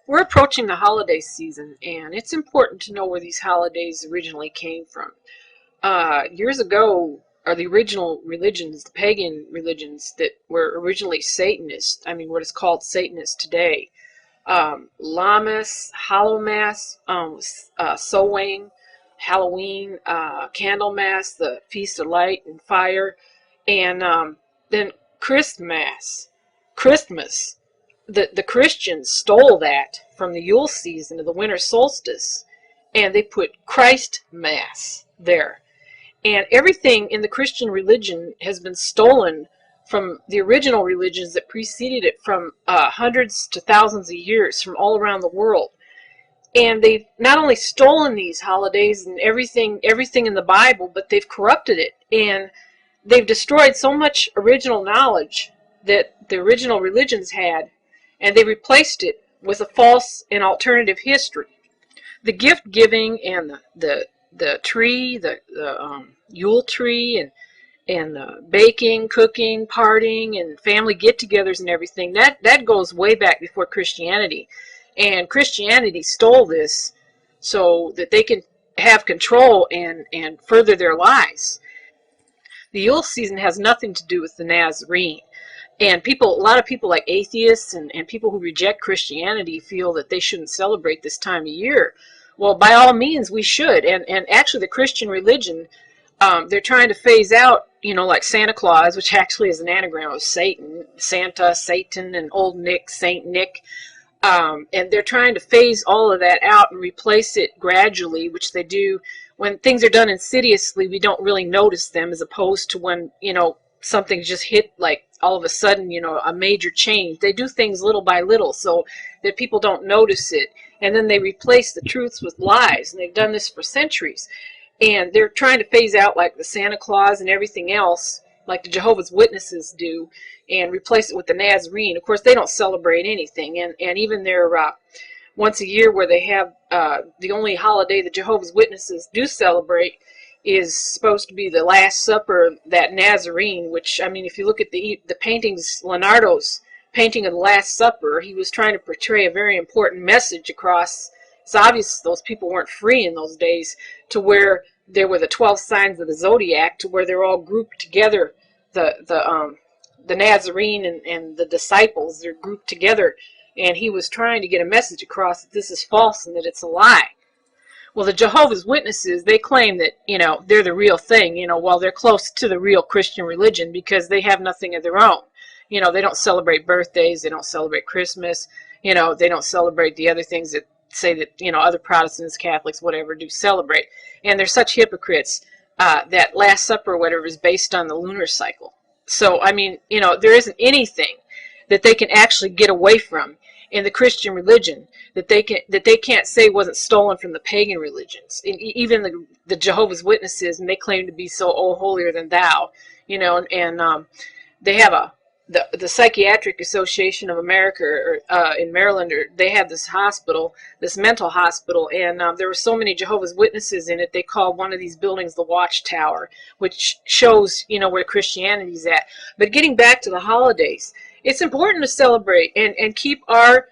We're approaching the holiday season, and it's important to know where these holidays originally came from. Years ago, are the original religions, the pagan religions that were originally Satanist, I mean, what is called Satanist today. Lammas, Hallowmas, Samhain, Halloween, Candlemas, the Feast of Light and Fire, and then Christmas. The Christians stole that from the Yule season of the winter solstice, and they put Christ Mass there. And everything in the Christian religion has been stolen from the original religions that preceded it from hundreds to thousands of years from all around the world. And they've not only stolen these holidays and everything in the Bible, but they've corrupted it. And they've destroyed so much original knowledge that the original religions had, and they replaced it with a false and alternative history. The gift giving and the tree, the Yule tree, and the baking, cooking, partying, and family get-togethers and everything, that goes way back before Christianity. And Christianity stole this so that they can have control and further their lives. The Yule season has nothing to do with the Nazarene. And a lot of people like atheists and people who reject Christianity feel that they shouldn't celebrate this time of year. Well, by all means, we should. And actually, the Christian religion, they're trying to phase out, like Santa Claus, which actually is an anagram of Satan, Santa, Satan, and Old Nick, Saint Nick. And they're trying to phase all of that out and replace it gradually, which they do. When things are done insidiously, we don't really notice them, as opposed to when, something just hit, like all of a sudden, a major change. They do things little by little so that people don't notice it. And then they replace the truths with lies. And they've done this for centuries. And they're trying to phase out like the Santa Claus and everything else, like the Jehovah's Witnesses do, and replace it with the Nazarene. Of course, they don't celebrate anything. And even their once a year where they have the only holiday the Jehovah's Witnesses do celebrate is supposed to be the Last Supper, that Nazarene, which, I mean, if you look at the paintings, Leonardo's painting of the Last Supper, he was trying to portray a very important message across. It's obvious those people weren't free in those days, to where there were the 12 signs of the zodiac, to where they're all grouped together. The Nazarene and the disciples, they're grouped together, and he was trying to get a message across that this is false and that it's a lie. Well, the Jehovah's Witnesses, they claim that, they're the real thing, while they're close to the real Christian religion because they have nothing of their own. They don't celebrate birthdays, they don't celebrate Christmas, they don't celebrate the other things that say that, other Protestants, Catholics, whatever, do celebrate. And they're such hypocrites. That Last Supper or whatever is based on the lunar cycle. So, I mean, there isn't anything that they can actually get away from in the Christian religion that they can't say wasn't stolen from the pagan religions. And even the Jehovah's Witnesses, and they claim to be so holier than thou, and they have the Psychiatric Association of America in Maryland, they have this hospital, this mental hospital, and there were so many Jehovah's Witnesses in it, they called one of these buildings the Watchtower, which shows, where Christianity's at. But getting back to the holidays, it's important to celebrate and keep our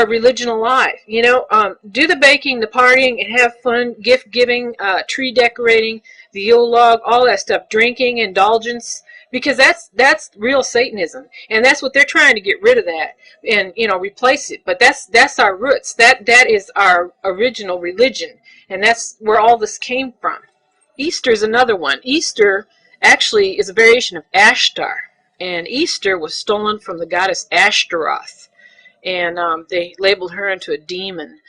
religion alive. Do the baking, the partying, and have fun, gift giving, tree decorating, the Yule log, all that stuff, drinking, indulgence, because that's real Satanism, and that's what they're trying to get rid of, that and replace it. But that's our roots. That is our original religion, and that's where all this came from. Easter is another one. Easter actually is a variation of Ashtar. And Easter was stolen from the goddess Ashtaroth, and they labeled her into a demon.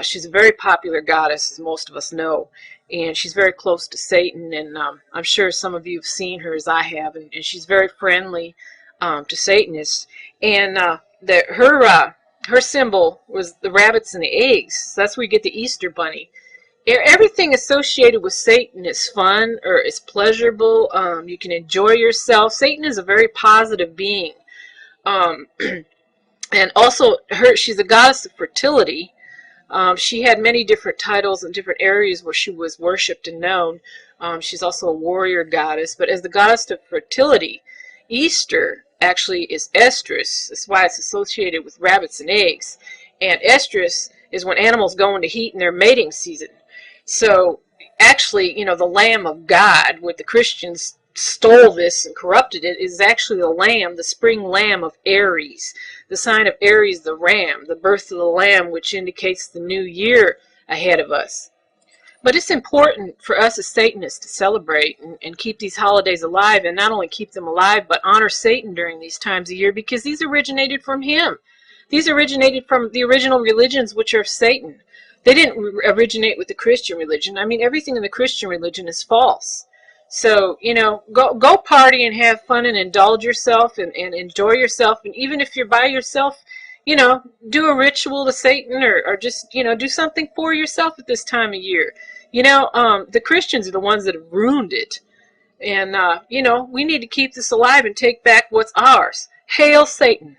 She's a very popular goddess, as most of us know, and she's very close to Satan, and I'm sure some of you have seen her, as I have, and she's very friendly to Satanists. And her symbol was the rabbits and the eggs. So that's where you get the Easter bunny. Everything associated with Satan is fun or is pleasurable. You can enjoy yourself. Satan is a very positive being. And also, she's a goddess of fertility. She had many different titles in different areas where she was worshipped and known. She's also a warrior goddess. But as the goddess of fertility, Easter actually is estrus. That's why it's associated with rabbits and eggs. and estrus is when animals go into heat in their mating season. So actually, the Lamb of God, what the Christians stole this and corrupted it, is actually the lamb, the spring lamb of Aries. The sign of Aries, the ram, the birth of the lamb, which indicates the new year ahead of us. But it's important for us as Satanists to celebrate and keep these holidays alive, and not only keep them alive, but honor Satan during these times of year, because these originated from him. These originated from the original religions, which are of Satan. They didn't originate with the Christian religion. I mean, everything in the Christian religion is false. So, go party and have fun and indulge yourself and enjoy yourself. And even if you're by yourself, do a ritual to Satan, or just, do something for yourself at this time of year. The Christians are the ones that have ruined it. And, we need to keep this alive and take back what's ours. Hail Satan.